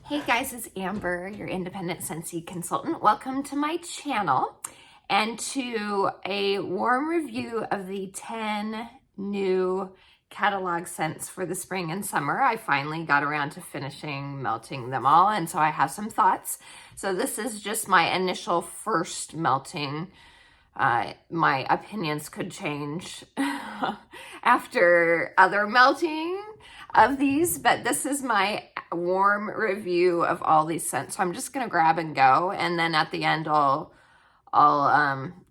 Hey guys, it's Amber, your independent Scentsy consultant. Welcome to my channel and to a warm review of the 10 new catalog scents for the spring and summer. I finally got around to finishing melting them all, and so I have some thoughts. So this is just my initial first melting. My opinions could change after other melting of these, but this is my warm review of all these scents. So I'm just gonna grab and go, and then at the end I'll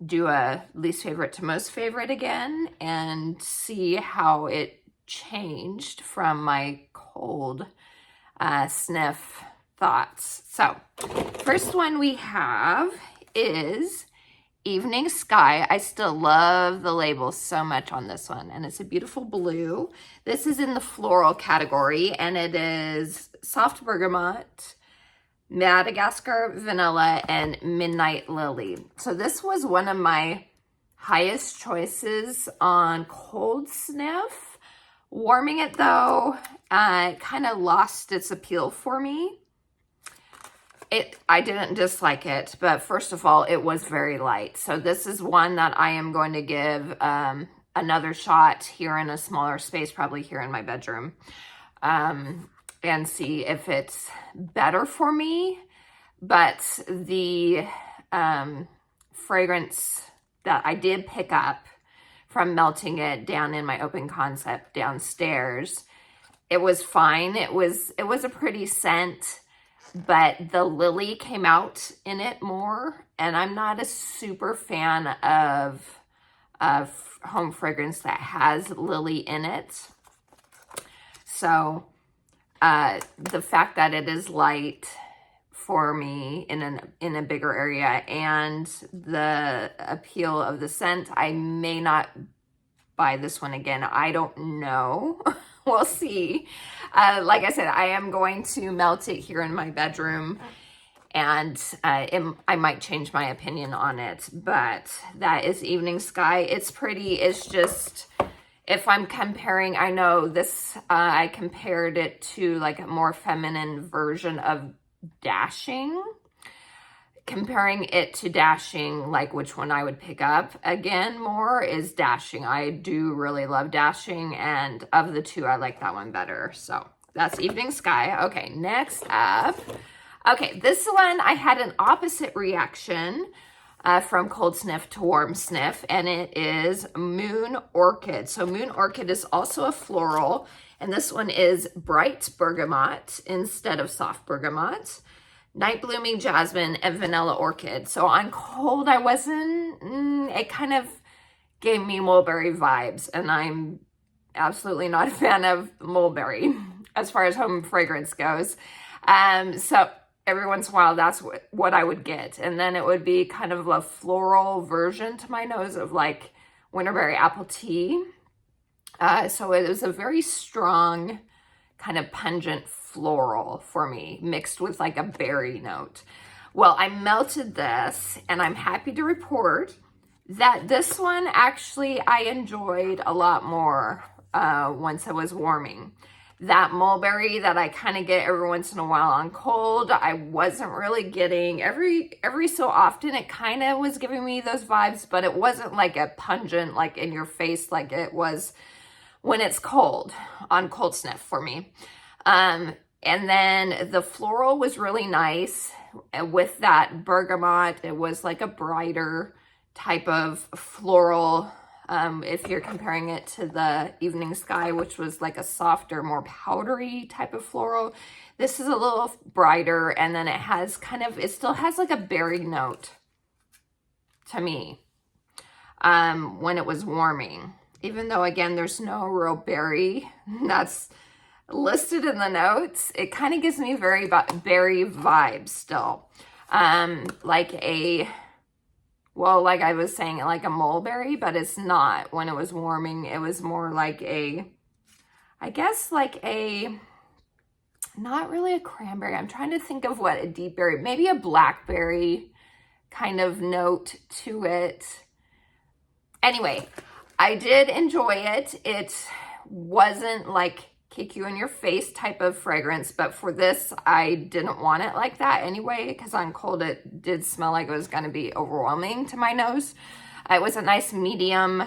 do a least favorite to most favorite again and see how it changed from my cold sniff thoughts. So first one we have is Evening Sky. I still love the label so much on this one, and it's a beautiful blue. This is in the floral category, and it is soft bergamot, Madagascar vanilla, and midnight lily. So this was one of my highest choices on cold sniff. Warming it though, kind of lost its appeal for me. I didn't dislike it, but first of all, it was very light. So this is one that I am going to give another shot here in a smaller space, probably here in my bedroom, and see if it's better for me. But the fragrance that I did pick up from melting it down in my open concept downstairs, it was fine. It was a pretty scent, but the lily came out in it more, and I'm not a super fan of home fragrance that has lily in it. So the fact that it is light for me in a bigger area and the appeal of the scent, I may not buy this one again. I don't know. We'll see. Like I said, I am going to melt it here in my bedroom, and I might change my opinion on it, but that is Evening Sky. It's pretty. It's just, if I'm comparing, I know this, I compared it to like a more feminine version of Dashing. Comparing it to Dashing, like which one I would pick up again more is Dashing. I do really love Dashing, and of the two, I like that one better. So that's Evening Sky. Okay, next up. Okay, this one I had an opposite reaction from cold sniff to warm sniff, and it is Moon Orchid. So Moon Orchid is also a floral, and this one is bright bergamot instead of soft bergamot, night blooming jasmine, and vanilla orchid. So on cold, I wasn't, it kind of gave me mulberry vibes, and I'm absolutely not a fan of mulberry as far as home fragrance goes. So every once in a while, that's what I would get. And then it would be kind of a floral version to my nose of like winterberry apple tea. So it was a very strong, kind of pungent floral for me, mixed with like a berry note. Well, I melted this, and I'm happy to report that this one actually I enjoyed a lot more once it was warming. That mulberry that I kind of get every once in a while on cold, I wasn't really getting. Every so often it kind of was giving me those vibes, but it wasn't like a pungent, like in your face like it was when it's cold on cold sniff for me. And then the floral was really nice with that bergamot. It was like a brighter type of floral. If you're comparing it to the Evening Sky, which was like a softer, more powdery type of floral, this is a little brighter, and then it has it still has like a berry note to me when it was warming. Even though, again, there's no real berry that's listed in the notes, it kind of gives me very berry vibes still. Like I was saying, like a mulberry, but it's not. When it was warming, it was more like I guess like not really a cranberry. I'm trying to think of what a deep berry, maybe a blackberry kind of note to it. Anyway, I did enjoy it. It wasn't like kick you in your face type of fragrance, but for this, I didn't want it like that anyway, because on cold, it did smell like it was going to be overwhelming to my nose. It was a nice medium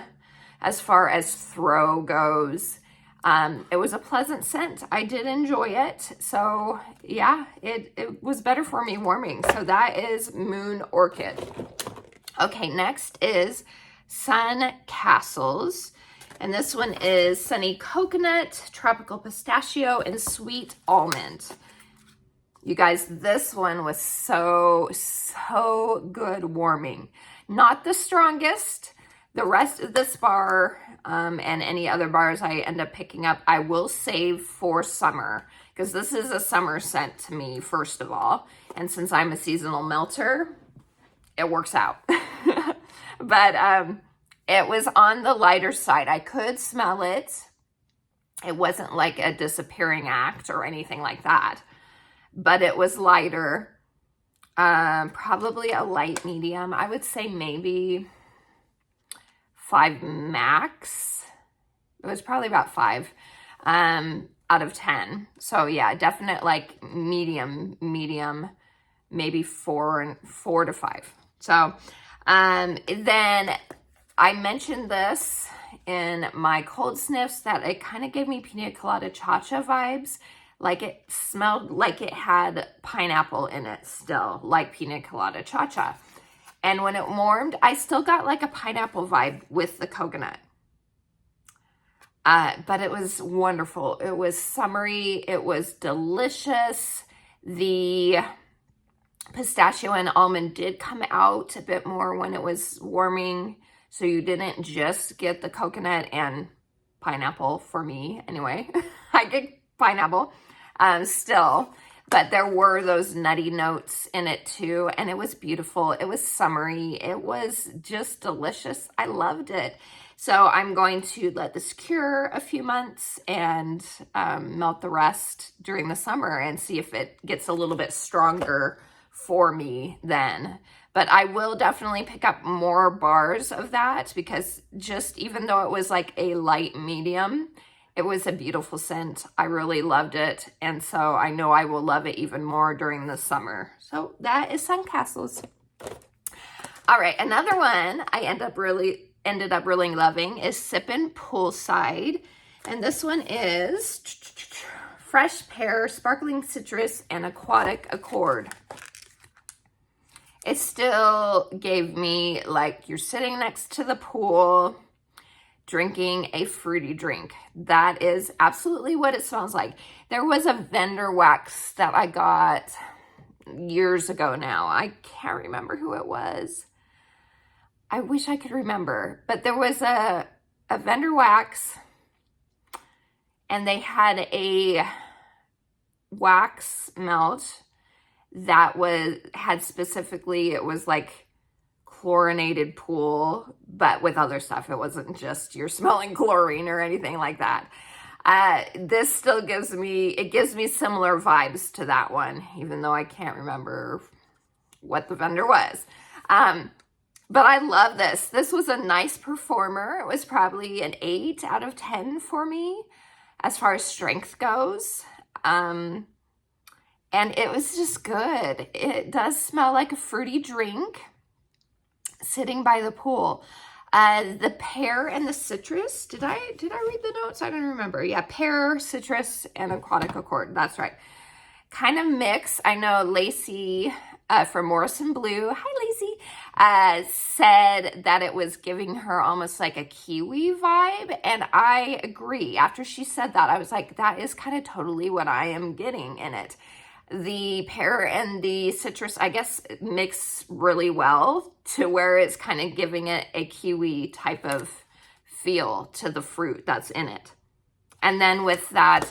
as far as throw goes. It was a pleasant scent. I did enjoy it. So yeah, it was better for me warming. So that is Moon Orchid. Okay, next is Sun Castles. And this one is Sunny Coconut, Tropical Pistachio, and Sweet Almond. You guys, this one was so good warming. Not the strongest. The rest of this bar and any other bars I end up picking up, I will save for summer, because this is a summer scent to me, first of all. And since I'm a seasonal melter, it works out. But it was on the lighter side. I could smell it. It wasn't like a disappearing act or anything like that, but it was lighter. Probably a light medium. I would say maybe 5 max. It was probably about 5 out of 10. So yeah, definite like medium, maybe 4 to 5. So then I mentioned this in my cold sniffs that it kind of gave me pina colada cha-cha vibes. Like it smelled like it had pineapple in it still, like pina colada cha-cha. And when it warmed, I still got like a pineapple vibe with the coconut. But it was wonderful. It was summery. It was delicious. The pistachio and almond did come out a bit more when it was warming. So you didn't just get the coconut and pineapple for me anyway. I get pineapple still, but there were those nutty notes in it too. And it was beautiful. It was summery. It was just delicious. I loved it. So I'm going to let this cure a few months and melt the rest during the summer and see if it gets a little bit stronger for me then. But I will definitely pick up more bars of that, because just even though it was like a light medium, it was a beautiful scent. I really loved it. And so I know I will love it even more during the summer. So that is Sun Castles. All right, another one I ended up really loving is Sippin' Poolside. And this one is Fresh Pear, Sparkling Citrus, and Aquatic Accord. It still gave me like you're sitting next to the pool drinking a fruity drink. That is absolutely what it smells like. There was a vendor wax that I got years ago now. I can't remember who it was. I wish I could remember, but there was a vendor wax, and they had a wax melt that had specifically, it was like chlorinated pool, but with other stuff. It wasn't just you're smelling chlorine or anything like that. This still gives me similar vibes to that one, even though I can't remember what the vendor was. But I love this. This was a nice performer. It was probably an 8 out of 10 for me as far as strength goes. And it was just good. It does smell like a fruity drink sitting by the pool. The pear and the citrus. Did I read the notes? I don't remember. Yeah, pear, citrus, and aquatic accord. That's right. Kind of mix. I know Lacey from Morrison Blue, hi Lacey, said that it was giving her almost like a kiwi vibe. And I agree. After she said that, I was like, that is kind of totally what I am getting in it. The pear and the citrus, I guess, mix really well to where it's kind of giving it a kiwi type of feel to the fruit that's in it. And then with that,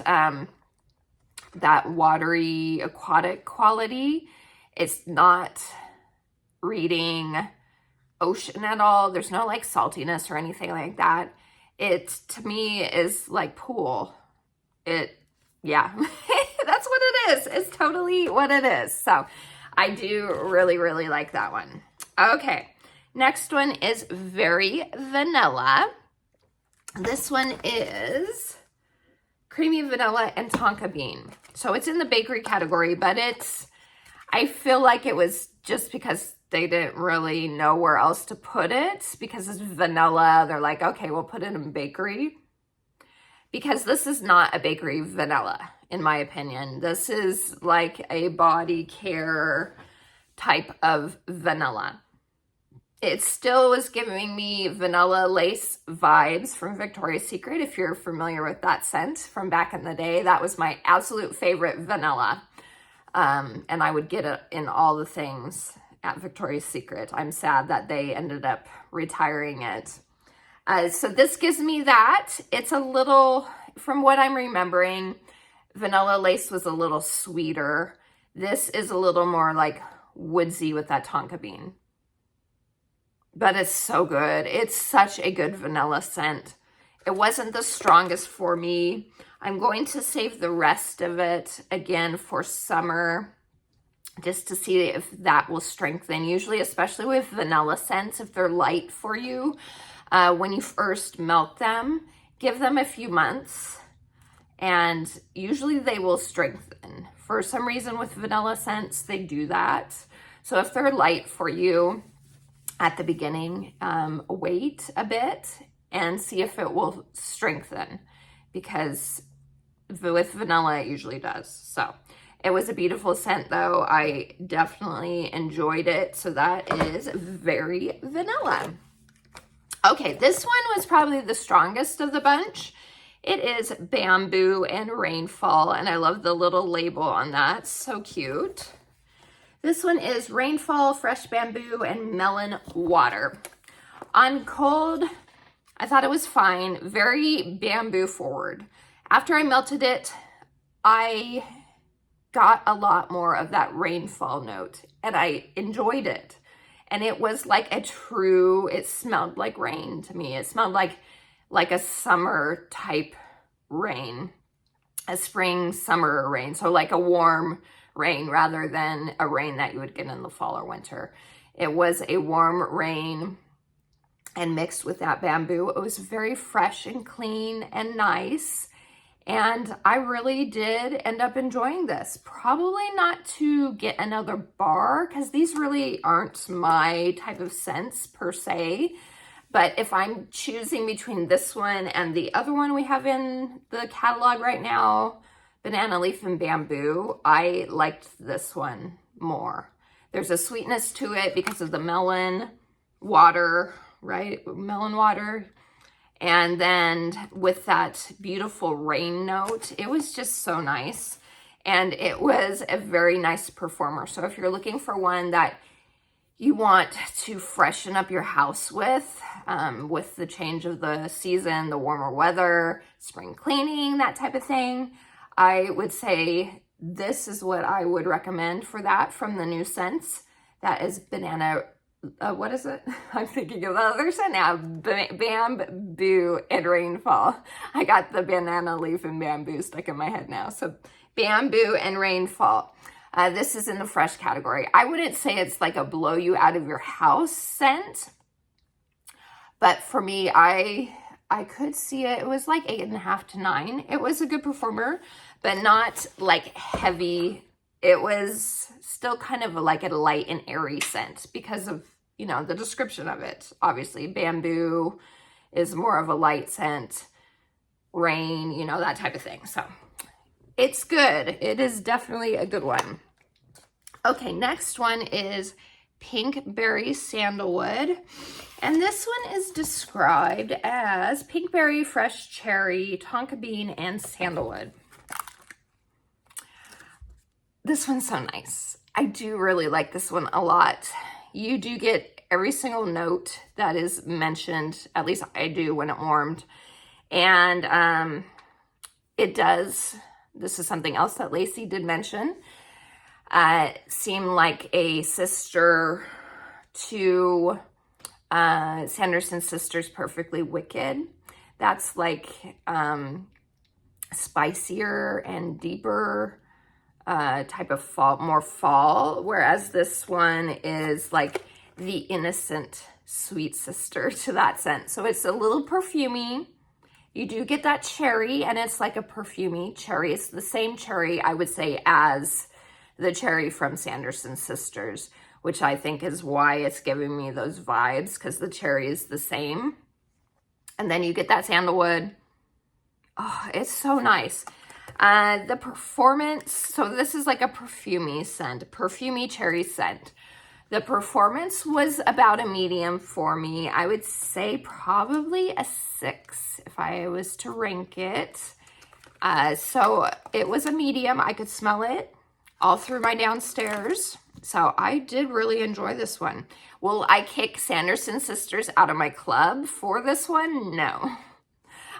that watery aquatic quality, it's not reading ocean at all. There's no like saltiness or anything like that. It, to me, is like pool. Yeah, that's what it is. It's totally what it is. So I do really, really like that one. Okay, next one is Very Vanilla. This one is creamy vanilla and tonka bean. So it's in the bakery category, but I feel like it was just because they didn't really know where else to put it, because it's vanilla. They're like, okay, we'll put it in bakery. Because this is not a bakery vanilla, in my opinion. This is like a body care type of vanilla. It still was giving me vanilla lace vibes from Victoria's Secret. If you're familiar with that scent from back in the day, that was my absolute favorite vanilla. And I would get it in all the things at Victoria's Secret. I'm sad that they ended up retiring it. So this gives me that. It's a little, from what I'm remembering, vanilla lace was a little sweeter. This is a little more like woodsy with that tonka bean. But it's so good. It's such a good vanilla scent. It wasn't the strongest for me. I'm going to save the rest of it again for summer, just to see if that will strengthen. Usually, especially with vanilla scents, if they're light for you, when you first melt them, give them a few months, and usually they will strengthen. For some reason with vanilla scents, they do that. So if they're light for you at the beginning, wait a bit and see if it will strengthen, because with vanilla it usually does. So it was a beautiful scent though. I definitely enjoyed it. So that is very vanilla. Okay, this one was probably the strongest of the bunch. It is Bamboo and Rainfall, and I love the little label on that. So cute. This one is Rainfall, Fresh Bamboo, and Melon Water. On cold, I thought it was fine. Very bamboo forward. After I melted it, I got a lot more of that rainfall note, and I enjoyed it. And it was like a true, it smelled like rain to me. It smelled like a summer type rain, a spring, summer rain. So like a warm rain rather than a rain that you would get in the fall or winter. It was a warm rain, and mixed with that bamboo, it was very fresh and clean and nice. And I really did end up enjoying this. Probably not to get another bar, because these really aren't my type of scents per se. But if I'm choosing between this one and the other one we have in the catalog right now, Banana Leaf and Bamboo, I liked this one more. There's a sweetness to it because of the melon water, right? Melon water. And then with that beautiful rain note, it was just so nice. And it was a very nice performer. So if you're looking for one that you want to freshen up your house with the change of the season, the warmer weather, spring cleaning, that type of thing, I would say this is what I would recommend for that from the new scents. That is Banana, what is it? I'm thinking of the other scent now. Bamboo and Rainfall. I got the Banana Leaf and Bamboo stuck in my head now. So Bamboo and Rainfall. This is in the fresh category. I wouldn't say it's like a blow you out of your house scent, but for me, I could see it. It was like 8.5 to 9. It was a good performer, but not like heavy. It was still kind of like a light and airy scent because of, you know, the description of it. Obviously, bamboo is more of a light scent, rain, you know, that type of thing. So it's good. It is definitely a good one. Okay, next one is Pinkberry Sandalwood. And this one is described as Pinkberry, Fresh Cherry, Tonka Bean, and Sandalwood. This one's so nice. I do really like this one a lot. You do get every single note that is mentioned, at least I do when it warmed. And it does, this is something else that Lacey did mention, seem like a sister to Sanderson Sisters Perfectly Wicked. That's like spicier and deeper type of fall, more fall, whereas this one is like the innocent sweet sister to that scent. So it's a little perfumey. You do get that cherry, and it's like a perfumey cherry. It's the same cherry, I would say, as the cherry from Sanderson Sisters, which I think is why it's giving me those vibes, because the cherry is the same. And then you get that sandalwood. Oh, it's so nice. The performance, so this is like a perfumey scent, perfumey cherry scent. The performance was about a medium for me. I would say probably a 6 if I was to rank it. So it was a medium. I could smell it all through my downstairs. So I did really enjoy this one. Will I kick Sanderson Sisters out of my club for this one? No.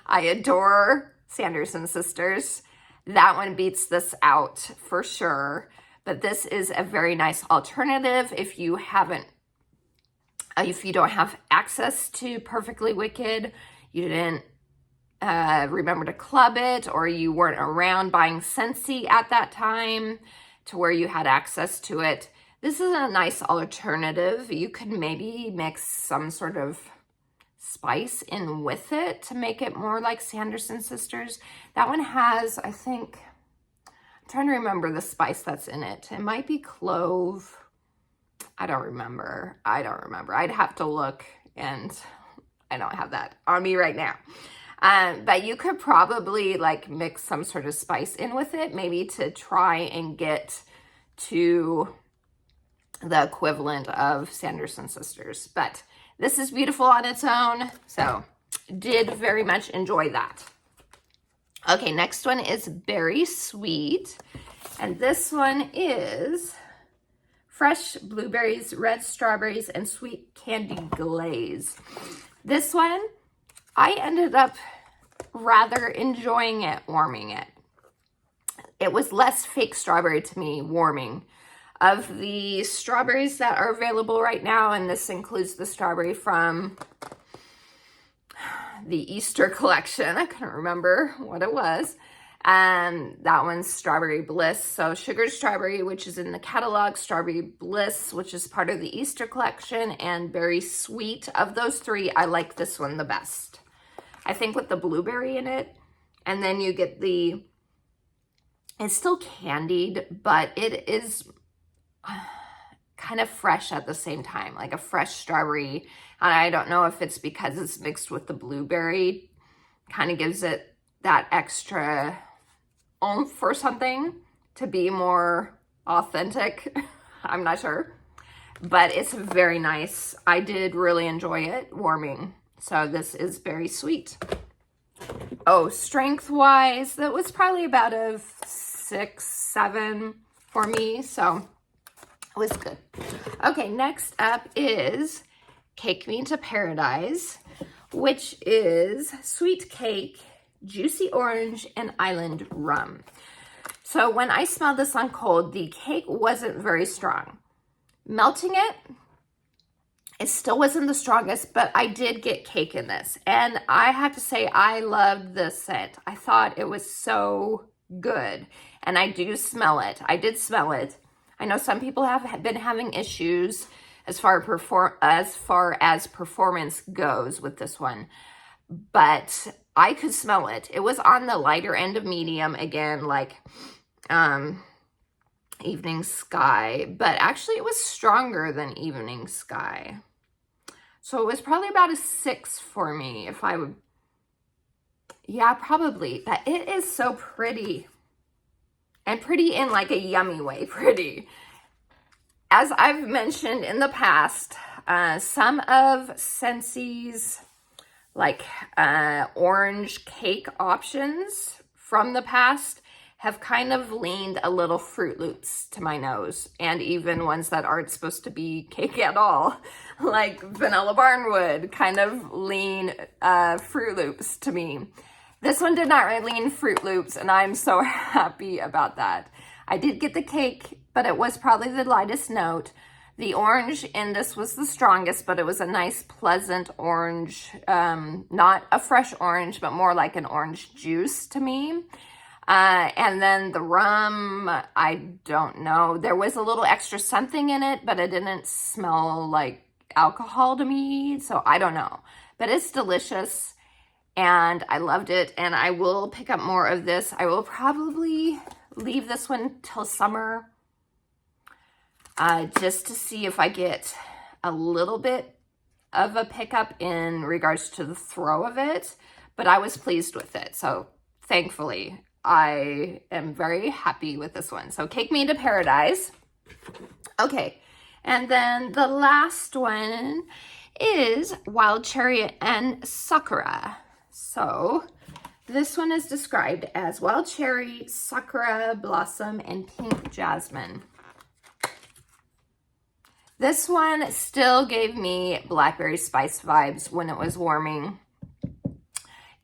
I adore Sanderson Sisters. That one beats this out for sure. But this is a very nice alternative if you don't have access to Perfectly Wicked, you didn't remember to club it, or you weren't around buying Scentsy at that time to where you had access to it. This is a nice alternative. You could maybe mix some sort of spice in with it to make it more like Sanderson Sisters. That one has, I think, I'm trying to remember the spice that's in it. It might be clove. I don't remember. I'd have to look, and I don't have that on me right now. But you could probably like mix some sort of spice in with it, maybe to try and get to the equivalent of Sanderson Sisters. But this is beautiful on its own, so did very much enjoy that. Okay, next one is Berry Sweet, and this one is fresh blueberries, red strawberries, and sweet candy glaze. This one, I ended up rather enjoying it, warming it. It was less fake strawberry to me, warming. Of the strawberries that are available right now, and this includes the strawberry from the Easter collection. I couldn't remember what it was. That one's Strawberry Bliss. So Sugared Strawberry, which is in the catalog, Strawberry Bliss, which is part of the Easter collection, and Berry Sweet. Of those three, I like this one the best. I think with the blueberry in it, and then you get it's still candied, but it is kind of fresh at the same time, like a fresh strawberry. And I don't know if it's because it's mixed with the blueberry, kind of gives it that extra oomph or something to be more authentic. I'm not sure, but it's very nice. I did really enjoy it warming. So this is Berry Sweet. Oh, strength wise, that was probably about a 6, 7 for me. So it was good. Okay, next up is Cake Me to Paradise, which is sweet cake, juicy orange, and island rum. So when I smelled this on cold, the cake wasn't very strong. Melting it, it still wasn't the strongest, but I did get cake in this. And I have to say, I loved this scent. I thought it was so good. And I do smell it. I did smell it. I know some people have been having issues as far as performance goes with this one, but I could smell it. It was on the lighter end of medium, again, like Evening Sky, but actually it was stronger than Evening Sky. So it was probably about a 6 for me, if I would, yeah, probably. But it is so pretty, and pretty in like a yummy way, pretty. As I've mentioned in the past, some of Scentsy's like orange cake options from the past have kind of leaned a little Fruit Loops to my nose, and even ones that aren't supposed to be cake at all, like Vanilla Barnwood, kind of lean Fruit Loops to me. This one did not really lean Fruit Loops, and I'm so happy about that. I did get the cake, but it was probably the lightest note. The orange in this was the strongest, but it was a nice, pleasant orange, not a fresh orange, but more like an orange juice to me. And then the rum, I don't know. There was a little extra something in it, but it didn't smell like alcohol to me, so I don't know. But it's delicious. and I loved it, and I will pick up more of this. I will probably leave this one till summer, just to see if I get a little bit of a pickup in regards to the throw of it, but I was pleased with it. So thankfully, I am very happy with this one. So Cake Me to Paradise. Okay, and then the last one is Wild Cherry and Sakura. So this one is described as Wild Cherry, Sakura Blossom, and Pink Jasmine. This one still gave me blackberry spice vibes when it was warming.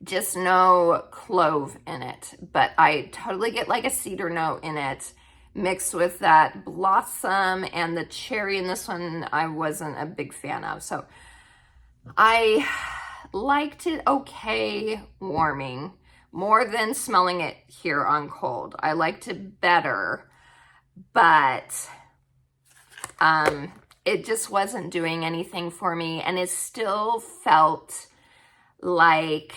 Just no clove in it, but I totally get like a cedar note in it, mixed with that blossom, and the cherry in this one I wasn't a big fan of. So I liked it okay warming, more than smelling it here on cold. I liked it better, but it just wasn't doing anything for me, and it still felt like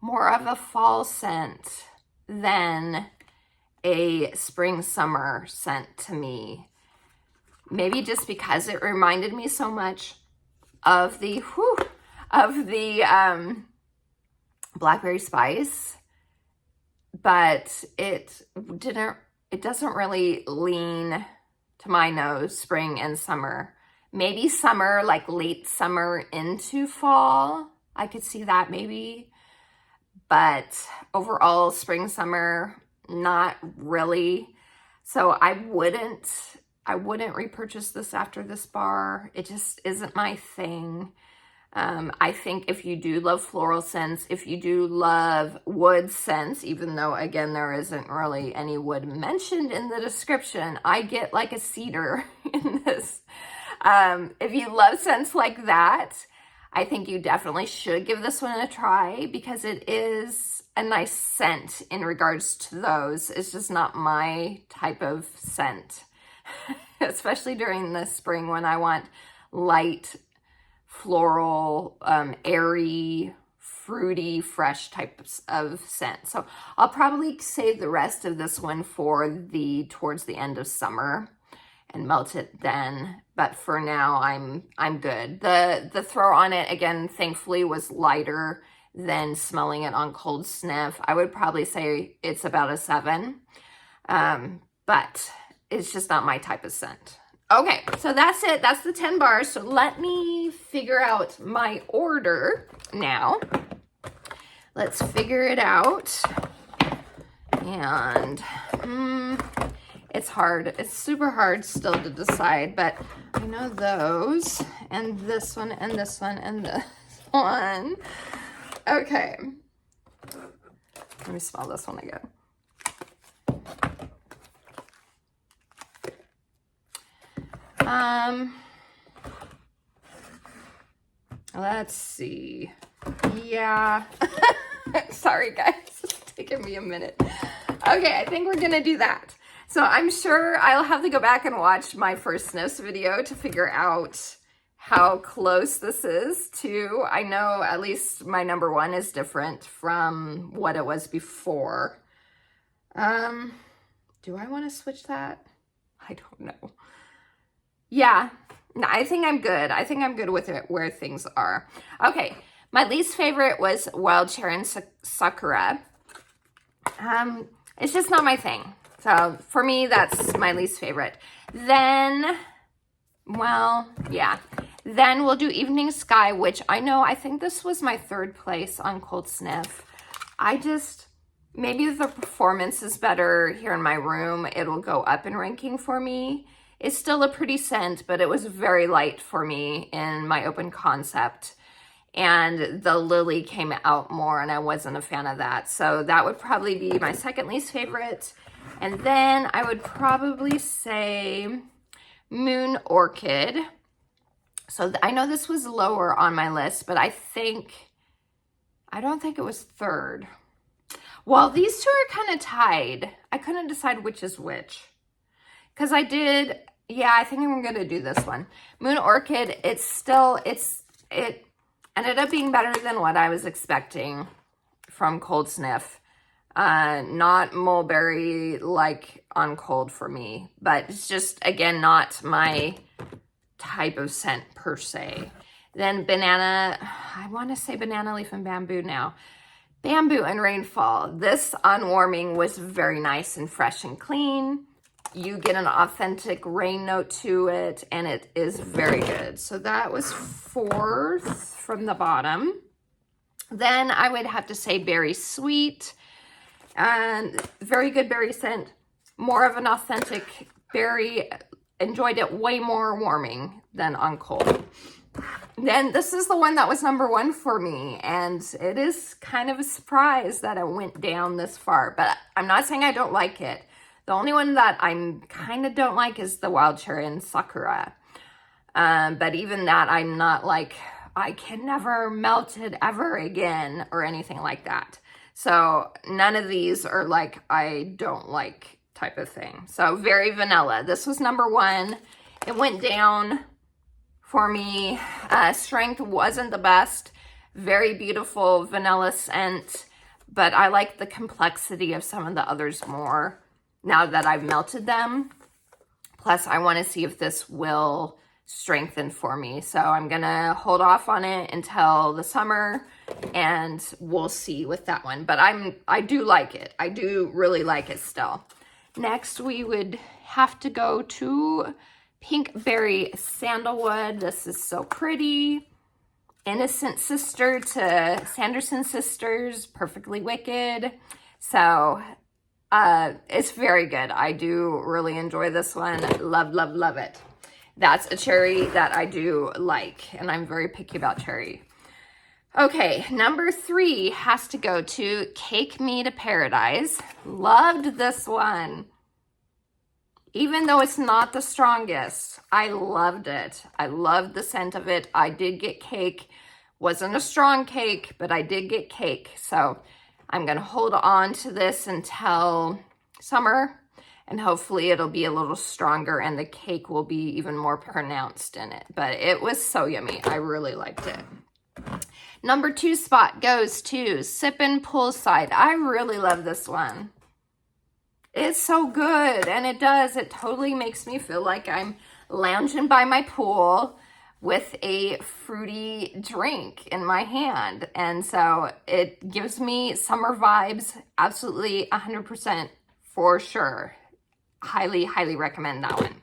more of a fall scent than a spring summer scent to me. Maybe just because it reminded me so much of the blackberry spice, but it doesn't really lean to my nose spring and summer. Maybe summer, like late summer into fall, I could see that maybe, but overall spring summer, not really. So I wouldn't repurchase this after this bar. It just isn't my thing. I think if you do love floral scents, if you do love wood scents, even though, again, there isn't really any wood mentioned in the description, I get like a cedar in this. If you love scents like that, I think you definitely should give this one a try, because it is a nice scent in regards to those. It's just not my type of scent, especially during the spring when I want light, floral, airy, fruity, fresh types of scent. So I'll probably save the rest of this one for towards the end of summer and melt it then. But for now, I'm good. The throw on it, again, thankfully was lighter than smelling it on cold sniff. I would probably say it's about a 7, but it's just not my type of scent. Okay, so that's it. That's the 10 bars. So let me figure out my order now. Let's figure it out. And it's hard. It's super hard still to decide, but I know those, and this one, and this one, and this one. Okay. Let me smell this one again. Let's see. Yeah. Sorry, guys. It's taking me a minute. Okay, I think we're gonna do that. So I'm sure I'll have to go back and watch my first sniffs video to figure out how close this is to, I know at least my number 1 is different from what it was before. Do I want to switch that? I don't know. Yeah, no, I think I'm good. I think I'm good with it where things are. Okay, my least favorite was Wild Cherry and Sakura. It's just not my thing. So for me, that's my least favorite. Then, well, yeah. Then we'll do Evening Sky, which I think this was my 3rd place on Cold Sniff. Maybe the performance is better here in my room. It'll go up in ranking for me. It's still a pretty scent, but it was very light for me in my open concept. And the lily came out more, and I wasn't a fan of that. So that would probably be my 2nd least favorite. And then I would probably say Moon Orchid. So I know this was lower on my list, but I don't think it was 3rd. Well, these two are kind of tied. I couldn't decide which is which. Because I think I'm going to do this one. Moon Orchid, it Ended up being better than what I was expecting from Cold Sniff. Not mulberry like on cold for me, but it's just, again, not my type of scent per se. Then banana, I want to say banana leaf and bamboo now. Bamboo and rainfall. This unwarming was very nice and fresh and clean. You get an authentic rain note to it, and it is very good. So that was 4th from the bottom. Then I would have to say berry sweet, and very good berry scent. More of an authentic berry. Enjoyed it way more warming than on cold. Then this is the one that was number 1 for me, and it is kind of a surprise that it went down this far, but I'm not saying I don't like it. The only one that I kind of don't like is the wild cherry and sakura. But even that, I'm not like, I can never melt it ever again or anything like that. So none of these are like, I don't like type of thing. So very vanilla. This was number 1. It went down for me. Strength wasn't the best. Very beautiful vanilla scent, but I like the complexity of some of the others more now that I've melted them. Plus, I want to see if this will strengthen for me. So I'm going to hold off on it until the summer, and we'll see with that one. But I do like it. I do really like it still. Next, we would have to go to Pinkberry Sandalwood. This is so pretty. Innocent sister to Sanderson Sisters, Perfectly Wicked. So it's very good. I do really enjoy this one. Love, love, love it. That's a cherry that I do like, and I'm very picky about cherry. Okay, number 3 has to go to Cake Me to Paradise. Loved this one. Even though it's not the strongest, I loved it. I loved the scent of it. I did get cake. Wasn't a strong cake, but I did get cake. So I'm going to hold on to this until summer, and hopefully it'll be a little stronger and the cake will be even more pronounced in it. But it was so yummy. I really liked it. Number 2 spot goes to Sippin' Poolside. I really love this one. It's so good, and it totally makes me feel like I'm lounging by my pool with a fruity drink in my hand. And so it gives me summer vibes, absolutely 100% for sure. Highly, highly recommend that one.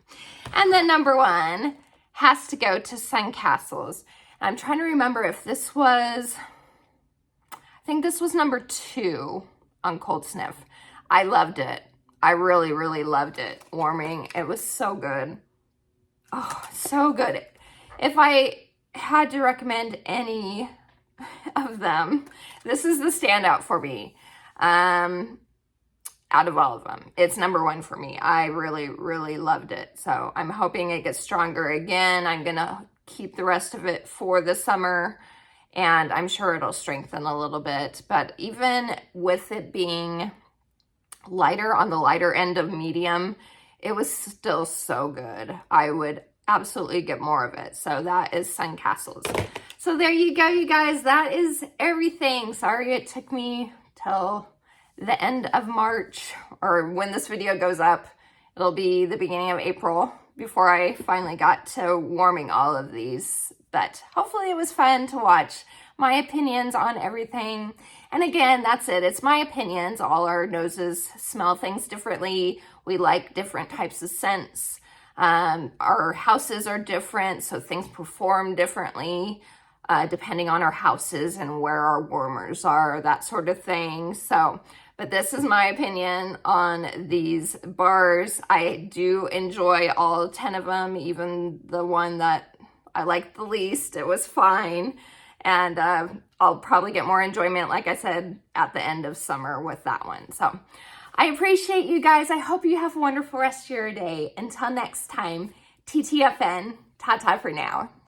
And then number 1 has to go to Suncastles. I'm trying to remember if this was, I think this was number 2 on Cold Sniff. I loved it. I really, really loved it. Warming. It was so good. Oh, so good. If I had to recommend any of them, this is the standout for me. Out of all of them, it's number 1 for me. I really, really loved it. So I'm hoping it gets stronger again. I'm going to keep the rest of it for the summer, and I'm sure it'll strengthen a little bit. But even with it being lighter, on the lighter end of medium, it was still so good. I would absolutely get more of it. So that is Suncastles. So there you go, you guys. That is everything. Sorry it took me till the end of March, or when this video goes up, it'll be the beginning of April before I finally got to warming all of these. But hopefully it was fun to watch my opinions on everything. And again, that's it. It's my opinions. All our noses smell things differently. We like different types of scents. Our houses are different, so things perform differently depending on our houses and where our warmers are, that sort of thing. So, but this is my opinion on these bars. I do enjoy all 10 of them, even the one that I liked the least. It was fine. And I'll probably get more enjoyment, like I said, at the end of summer with that one. So I appreciate you guys. I hope you have a wonderful rest of your day. Until next time, TTFN. Ta-ta for now.